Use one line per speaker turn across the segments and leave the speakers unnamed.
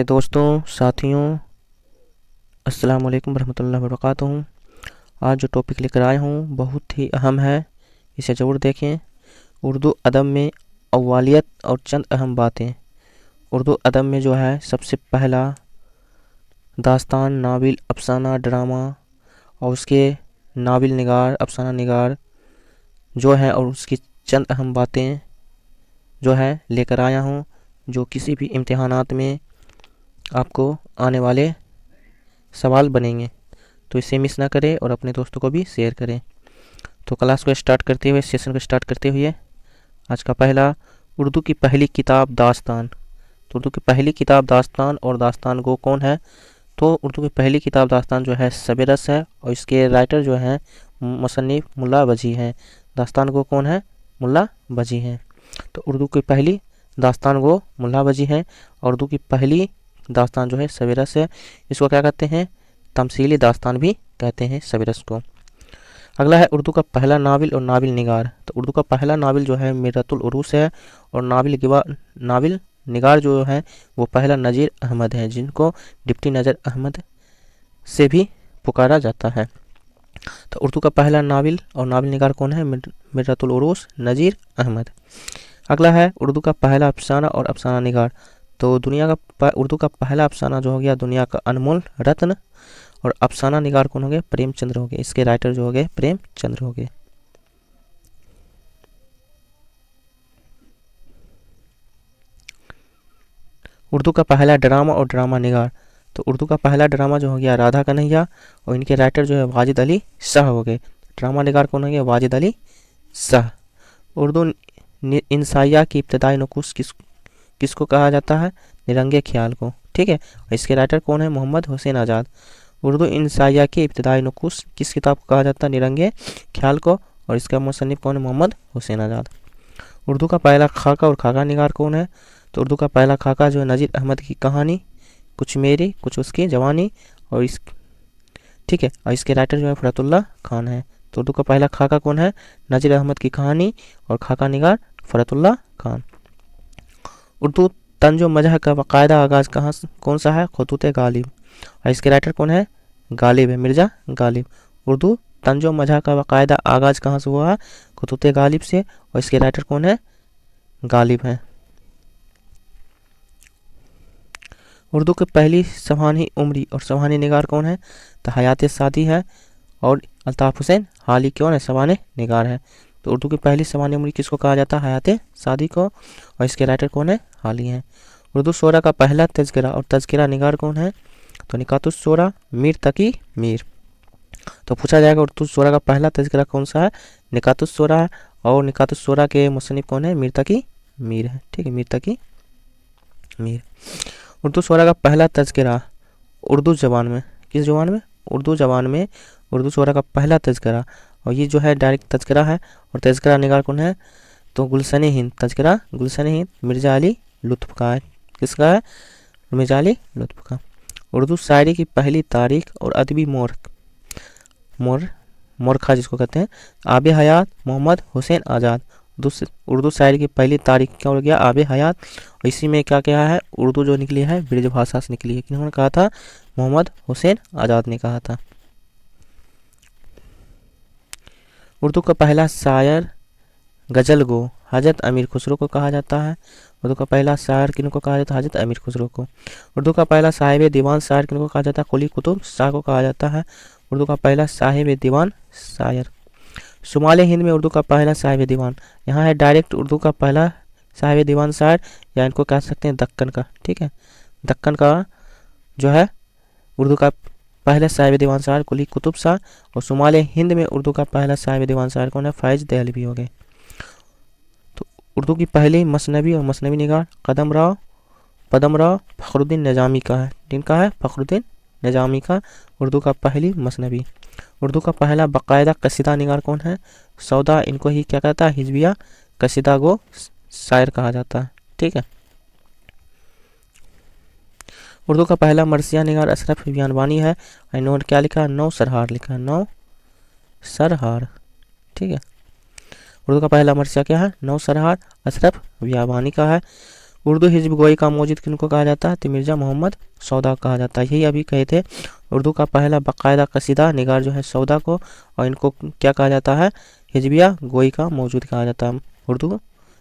दोस्तों साथियों, अस्सलाम वालेकुम रहमतुल्लाहि व बरकातुहू। आज जो टॉपिक लेकर आया हूँ बहुत ही अहम है, इसे ज़रूर देखें। उर्दू अदब में अव्वालियत और चंद अहम बातें। उर्दू अदब में जो है सबसे पहला दास्तान, नावल, अफसाना, ड्रामा और उसके नावल निगार, अफसाना निगार जो है और उसकी चंद अहम बातें जो है लेकर आया हूँ, जो किसी भी इम्तिहानात में आपको आने वाले सवाल बनेंगे। तो इसे मिस ना करें और अपने दोस्तों को भी शेयर करें। तो क्लास को स्टार्ट करते हुए, सेशन को स्टार्ट करते हुए, आज का पहला, उर्दू की पहली किताब दास्तान। तो उर्दू की पहली किताब दास्तान और दास्तान गो कौन है? तो उर्दू की पहली किताब दास्तान जो है सबरस है और इसके राइटर जो हैं मुसन्निफ मुल्ला वजी हैं। दास्तान गो कौन है? मुल्ला वजी हैं। तो उर्दू की पहली दास्तान गो मुल्ला वजी हैं और उर्दू की पहली दास्तान जो है सबरस है। इसको क्या कहते हैं? तमसीली दास्तान भी कहते हैं सबरस को। अगला है उर्दू का पहला नावल और नावल निगार। तो उर्दू का पहला नावल जो है मिरतुल उरूस है और नावल निगार जो है वो पहला नज़ीर अहमद है, जिनको डिप्टी नज़र अहमद से भी पुकारा जाता है। तो उर्दू का पहला नावल और नावल निगार कौन है? मिरतुल उरूस, नज़ीर अहमद। अगला है उर्दू का पहला अफसाना और अफसाना निगार। तो उर्दू का पहला अफसाना जो हो गया दुनिया का अनमोल रत्न, और अफसाना निगार कौन हो गए? प्रेमचंद्र हो गए। इसके राइटर जो हो गए प्रेमचंद्र हो गए। उर्दू का पहला ड्रामा और ड्रामा निगार। तो उर्दू का पहला ड्रामा जो हो गया राधा कन्हैया और इनके राइटर जो है वाजिद अली शाह हो गए। ड्रामा निगार कौन हो गया? वाजिद अली शाह। उर्दू इंसाइया की इब्तदाई नकुस किसको कहा जाता है? निरंगे ख्याल को। ठीक है, और इसके राइटर कौन है? मोहम्मद हुसैन आज़ाद। उर्दू इंसाइया की इब्तदाई नकुस किस किताब को कहा जाता है? निरंगे ख्याल को, और इसका मुसन्निफ कौन है? मोहम्मद हुसैन आज़ाद। उर्दू का पहला खाका और खाका निगार कौन है? तो उर्दू का पहला खाका जो है नज़ीर अहमद की कहानी, कुछ मेरी कुछ उसकी जवानी, और इस ठीक है, और इसके राइटर जो है फरतुल्लाह खान है। तो उर्दू का पहला खाका कौन है? नज़ीर अहमद की कहानी और खाका निगार फरतुल्लाह खान। उर्दू तंजो मजह का बाकायदा आगाज़ कौन सा है? खतूत गालिब, और इसके राइटर कौन है? गालिब है, मिर्ज़ा गालिब। उर्दू तंजो मजह का बाकायदा आगाज़ कहाँ से हुआ? खतूत गालिब से, और इसके राइटर कौन है? गालिब हैं। उर्दू की पहली सवानी उमरी और सवानी निगार कौन है? तो हयात सादी है, और अल्ताफ़ हुसैन हाली कौन है? सवाने निगार है। तो उर्दू की पहली सवानी उमरी किसको कहा जाता है? हयात सादी को, और इसके राइटर कौन है? हाली हैं। उर्दू शोरा का पहला तज़किरा और तज़किरा निगार कौन है? तो निकातुस शोरा मीर तकी मीर। तो पूछा जाएगा उर्दू शोरा का पहला तज़किरा कौन सा है? निकातुस शोरा है, और निकातुस शोरा के मुसन्निफ कौन है? मीर तकी मीर है। ठीक है, मीर तकी मीर। उर्दू शोरा का पहला तज़किरा उर्दू ज़बान में, किस ज़बान में? उर्दू ज़बान में उर्दू शोरा का पहला तज़किरा, और ये जो है डायरेक्ट तज़किरा है, और तज़किरा निगार कौन है? तो गुलशन हिंद। तज़किरा गुलशन हिंद मिर्ज़ा अली लुत्फ़ का है। किसका है? मिर्ज़ा अली लुत्फ़ का। उर्दू शायरी की पहली तारीख और अदबी मोरखा जिसको कहते हैं, आब हयात मोहम्मद हुसैन आज़ाद। उर्दू शायरी की पहली तारीख क्या हो गया? आब हयात, और इसी में क्या क्या है? उर्दू जो निकली है ब्रिज भाषा से निकली है। किन्होंने कहा था? मोहम्मद हुसैन आज़ाद ने कहा था। उर्दू का पहला शायर गज़ल गो हज़रत अमीर खुसरो को कहा जाता है। उर्दू का पहला शायर किनको कहा जाता है? हज़रत अमीर खुसरो को। उर्दू का पहला साहिब दीवान शायर किनको कहा जाता है? कुली कुतुब शाह को कहा जाता है। उर्दू का पहला साहिब दीवान शायर। शुमाल हिंद में उर्दू का पहला साहिब दीवान, यहाँ है डायरेक्ट उर्दू का पहला साहिब दीवान शायर, या इनको कह सकते हैं दक्कन का। ठीक है, दक्कन का जो है उर्दू का पहला साहिब दीवान शायर कुली कुतुब शाह, और शुमाल हिंद में उर्दू का पहला साहिब दीवान शायर कौन है? फैज़ दहलवी हो गए। तो उर्दू की पहली मसनवी और मसनवी निगार पदम राव फ़खरुद्दीन निज़ामी का है। जिनका है? फ़खरुद्दीन निज़ामी का उर्दू का पहली मसनवी। उर्दू का पहला बाकायदा कसीदा निगार कौन है? सौदा, इनको ही क्या कहता है? हिजबिया कसीदा गो शायर कहा जाता है। ठीक है, उर्दू का पहला मरसिया निगार अशरफ बियानवानी है। इन्होंने क्या लिखा? नौ सरहार लिखा है, नौ सरहार। ठीक है, उर्दू का पहला मरसिया क्या है? नौ सरहार, अशरफ बियानवानी का है। उर्दू हिज्ब गोई का मौजूद किनको कहा जाता है? तो मिर्ज़ा मोहम्मद सौदा कहा जाता है। यही अभी कहे थे, उर्दू का पहला बाकायदा कसीदा निगार जो है सौदा को, और इनको क्या कहा जाता है? हिजबिया गोई का मौजूद कहा जाता है। उर्दू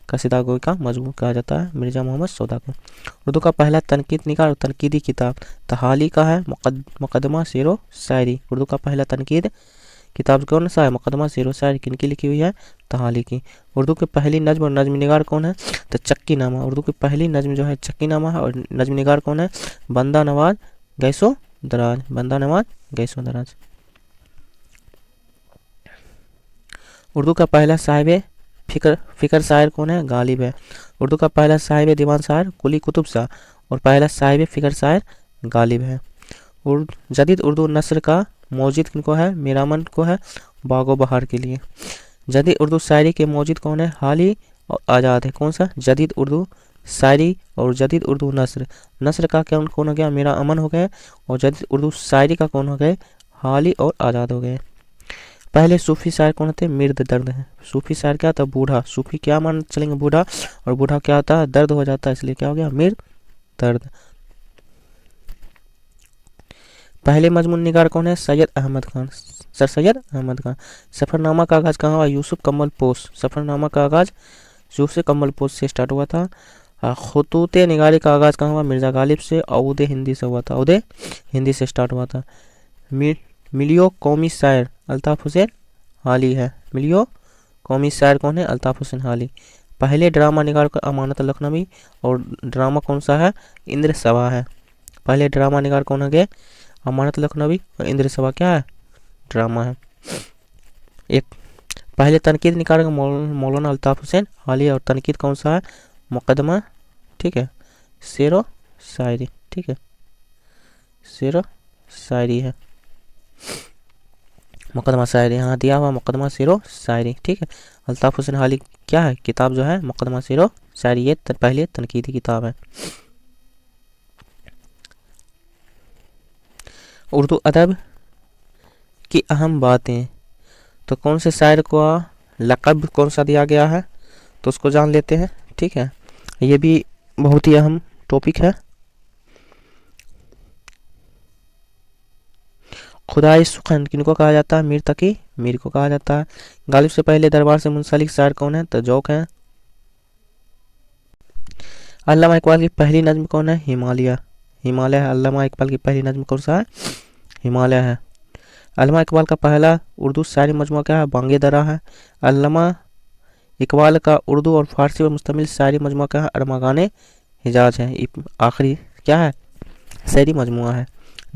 कसीदा गोई का मजबूत कहा जाता है मिर्ज़ा मोहम्मद सौदा को। उर्दू का पहला तनकीद निगार और तनकीदी किताब तहाली का है मुकदमा शेर व शायरी। उर्दू का पहला तनकीद किताब कौन सा है? मुकदमा शेर व शायरी। किनकी लिखी हुई है? तहाली की। उर्दू की पहली नज्म और नज्म निगार कौन है? तो चक्की नामा। उर्दू की पहली नज्म जो है चक्की नामा है, और नज्म निगार कौन है? बंदा नवाज गैसो दराज। बंदा नवाज गैसो दराज। उर्दू का पहला साहिब फ़िक्र शायर कौन है? गालिब है। उर्दू का पहला साहिब दीवान शायर कुली कुतुब शाह, और पहला साहिब फ़िक्र शायर गालिब है। जदीद उर्दू नस्र का मौजूद किनको है? मीरामन को है बागो बहार के लिए। जदीद उर्दू शायरी के मौजूद कौन है? हाली और आज़ाद है। कौन सा? जदीद उर्दू शायरी और जदीद उर्दू नस्र। नस्र का कौन कौन हो गया? मेरा अमन हो गए, और जदीद उर्दू शायरी का कौन हो गए? हाली और आज़ाद हो गए। पहले सूफी शायर कौन थे? मिर्द दर्द है। सूफी शायर क्या था? बूढ़ा। सूफी क्या मान चलेंगे? बूढ़ा, और बूढ़ा क्या होता है? दर्द हो जाता है, इसलिए क्या हो गया? मिर्द दर्द। पहले मजमून निगार कौन है? सैयद अहमद खान। सर सैयद अहमद खान। सफ़रनामा का आगाज़ कहाँ हुआ? यूसुफ कमल पोश। सफ़रनामा का आगाज़ यूसुफ कमल पोश से स्टार्ट हुआ था। खतूत निगारी का आगाज़ कहाँ हुआ? मिर्ज़ा गालिब से, और उदय हिंदी से हुआ था। उदय हिंदी से स्टार्ट हुआ था। मिलियो कौमी शायर अल्ताफ़ हुसैन हाली है। मिलियो कौमी शायर कौन है? अल्ताफ़ हुसैन हाली। पहले ड्रामा निगार का अमानत लखनवी, और ड्रामा कौन सा है? इंद्र सभा है। पहले ड्रामा निगार कौन है? अमानत लखनवी, और इंद्र सभा क्या है? ड्रामा है। एक पहले तनकीद निकाल मौलाना अल्ताफ़ हुसैन हाली, और तनकीद कौन सा है? मुकदमा, ठीक है, शेर व शायरी, ठीक है, शेर व शायरी है। मुकदमा शायरी यहाँ दिया हुआ, मुकदमा शेर व शायरी, ठीक है। अल्ताफ़ हुसैन हाली क्या है? किताब जो है मुकदमा शेर व शायरी, ये पहले तनकीदी किताब है। उर्दू अदब की अहम बातें, तो कौन से शायर को लक़ब कौन सा दिया गया है? तो उसको जान लेते हैं, ठीक है। ये भी बहुत ही अहम टॉपिक है। खुदाई सुखन किनको कहा जाता है? मीर तकी मीर को कहा जाता है। गालिब से पहले दरबार से मुंसलिक शायर कौन है? तो जौक है। अल्लामा इकबाल की पहली नज्म कौन है? हिमालय। हिमालय है। अल्लामा इकबाल की पहली नज्म कौन सा है? हिमालय है। अल्लामा इकबाल का पहला उर्दू शायरी मजमूआ क्या है? बांगे दरा है। अल्लामा इकबाल का उर्दू और फारसी पर मुश्तमिल शायरी मजमूआ क्या है? अरमागाने हिजाज है। आखिरी क्या है? शायरी मजमूआ है।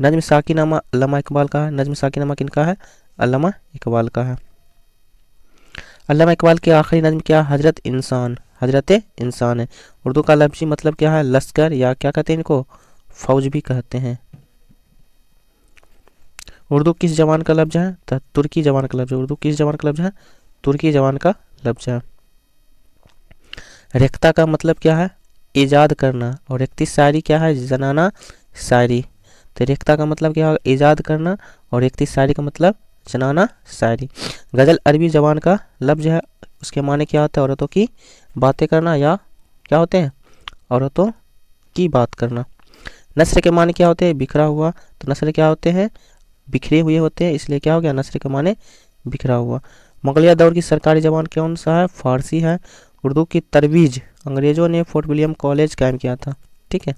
नज्म साकिनामा अल्लामा इकबाल का है। नज्म साकिनामा किनका है? अल्लामा इकबाल का है। अल्लामा इकबाल की आखिरी नज्म क्या? हजरत इंसान। हजरत इंसान है। उर्दू का लफ्जी मतलब क्या है? लश्कर, या क्या कहते हैं इनको? फौज भी कहते हैं। उर्दू किस जबान का लफ्ज है? तो तुर्की जबान का लफ्ज है। उर्दू किस जबान का लफ्ज है? तुर्की जबान का लफ्ज है। रेख्ता का मतलब क्या है? ईजाद करना। और रेख्ती शायरी क्या है? जनाना शायरी। तो रेख्ता का मतलब क्या है? ईजाद करना, और रेख्ती शायरी का मतलब जनाना शायरी। गज़ल अरबी जबान का लफ्ज है। उसके माने क्या होता है? औरतों की बातें करना, या क्या होते हैं? औरतों की बात करना। नस्र के माने क्या होते हैं? बिखरा हुआ। तो नस्र क्या होते हैं? बिखरे हुए होते हैं, इसलिए क्या हो गया? नस्र के माने बिखरा हुआ। मुगलिया दौर की सरकारी जबान कौन सा है? फारसी है। उर्दू की तरवीज अंग्रेज़ों ने फोर्ट विलियम कॉलेज कायम किया था, ठीक है।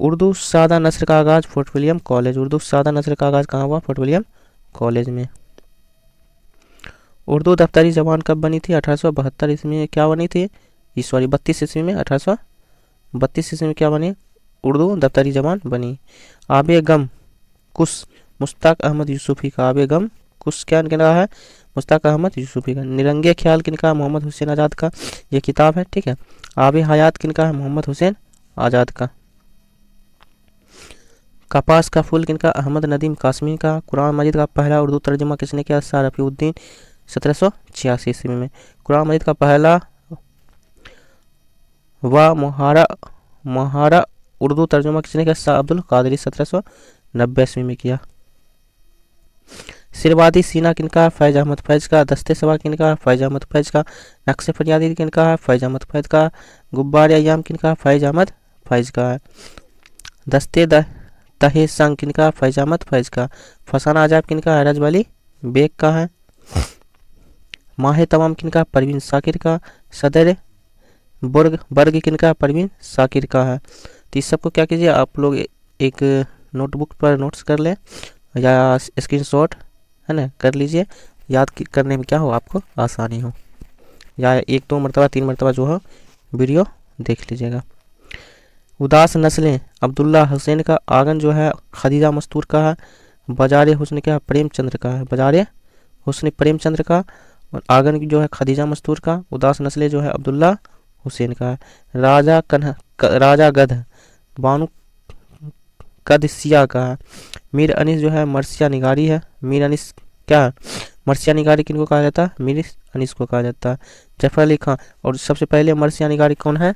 उर्दू सादा नस्र का आगाज़ फोर्ट विलियम कॉलेज। उर्दू सादा नस्र का आगाज़ कहाँ हुआ? फोर्ट विलियम कॉलेज में। उर्दू दफ्तरी जबान कब बनी थी? 1872 ईस्वी में। क्या बनी थी? सॉरी 32 ईस्वी में। 1832 ईस्वी में क्या बनी? उर्दू दफ्तरी जबान बनी। आबे गम कुस मुश्ताक अहमद यूसुफ़ी का। आबे गम कुस क्या रहा है? मुश्ताक अहमद यूसुफ़ी का। निरंगे ख्याल किनका है? मोहम्मद हुसैन आज़ाद का। ये किताब है, ठीक है। आबे हयात किनका है? मोहम्मद हुसैन आज़ाद का। कपास का फूल किनका? अहमद नदीम कासमी का। कुरान मजीद का पहला उर्दू तर्जुमा किसने किया? सर रफ़ीउद्दीन 1786 ईस्वी में। कुरान मजीद का पहला व मुहारा उर्दू तर्जुमा किसने किया? शाह अब्दुल कादरी 1790 ईस्वी में किया। सिरबादी सीना किनका? फैज अहमद फैज का। दस्ते सबा किनका? फैज अहमद फैज का। नक्शे फरियादी किनका है? फैज अहमद फैज का। गुब्बार अय्याम किनका? फैज अहमद फैज का है। दस्ते तहे संग किनका? फैज अहमद फैज का। फसाना अजाब किनका? रजब अली बेग का है। माहे तमाम किनका? परवीन साकिर का। सदर वर्ग किनका? परवीन साकिर का है। तो इस सबको क्या कीजिए आप लोग एक नोटबुक पर नोट्स कर लें या स्क्रीनशॉट है ना कर लीजिए, याद करने में क्या हो आपको आसानी हो, या 1-2 मरतबा 3 मरतबा जो है वीडियो देख लीजिएगा। उदास नस्लें अब्दुल्ला हुसैन का। आंगन जो है खदीजा मस्तूर का है। बाजार हुस्न क्या? प्रेमचंद्र का है। बाजार हुस्न प्रेमचंद्र का। और आंगन जो है खदीजा मस्तूर का। उदास नस्लें जो है अब्दुल्ला हुसैन का है। राजा गध बानू कदसिया का है। मीर अनीस जो है मर्सिया निगारी है। मीर अनीस क्या है? मर्सिया निगारी किनको कहा जाता है? मीर अनीस को कहा जाता है। जफर अली खान, और सबसे पहले मर्सिया निगारी कौन है?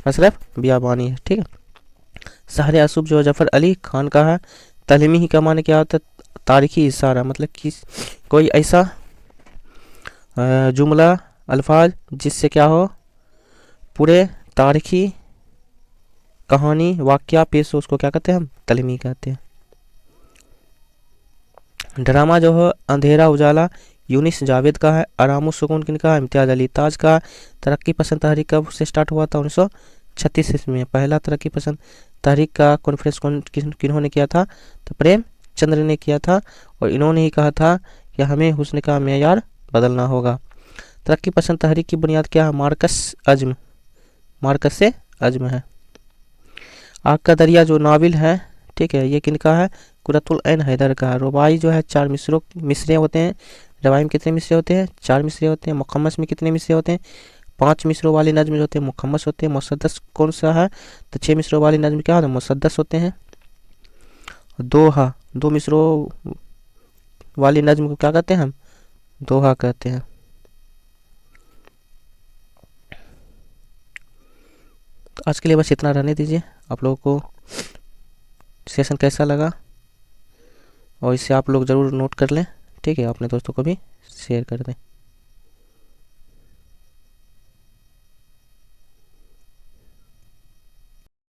अशरफ बियाबानी है। ठीक है। शहर असूब जो जफर अली खान का है। तलमी ही का माने क्या होता है? तारीखी इशारा, मतलब कि कोई ऐसा जुमला अल्फाज जिससे क्या हो पूरे तारीखी कहानी वाक्या पेश हो, उसको क्या कहते हैं हम? तलमी कहते हैं। ड्रामा जो है अंधेरा उजाला यूनिस जावेद का है। आराम सुकून किनका है? इम्तियाज़ अली ताज का। तरक्की पसंद तहरीक कब से स्टार्ट हुआ था? 1936 में। पहला तरक्की पसंद तहरीक का कॉन्फ्रेंस किन्होंने किया था? तो प्रेमचंद्र ने किया था, और इन्होंने ही कहा था कि हमें हुस्न का मेयार बदलना होगा। तरक्की पसंद तहरीक की बुनियाद क्या है? मार्कस से अज़्म है। आग का दरिया जो नावल है, ठीक है, ये किनका है? कुरतुल ऐन हैदर का। रुबाई जो है 4 मिसरे होते हैं। रवाई में कितने मिसरे होते हैं? 4 मिसरे होते हैं। मुखम्मस में कितने मिसरे होते हैं? 5 मिसरों वाले नज्म जो होते हैं मुखम्मस होते हैं। मुसद्दस कौन सा है? तो 6 मिसरों वाले नज्म क्या होते हैं? मुसद्दस होते हैं। 2 मिसरों वाली नज्म को क्या कहते हैं हम? दोहा कहते हैं। तो आज के लिए बस इतना रहने दीजिए। आप लोगों को सेशन कैसा लगा और इसे आप लोग ज़रूर नोट कर लें, ठीक है, अपने दोस्तों को भी शेयर कर दें।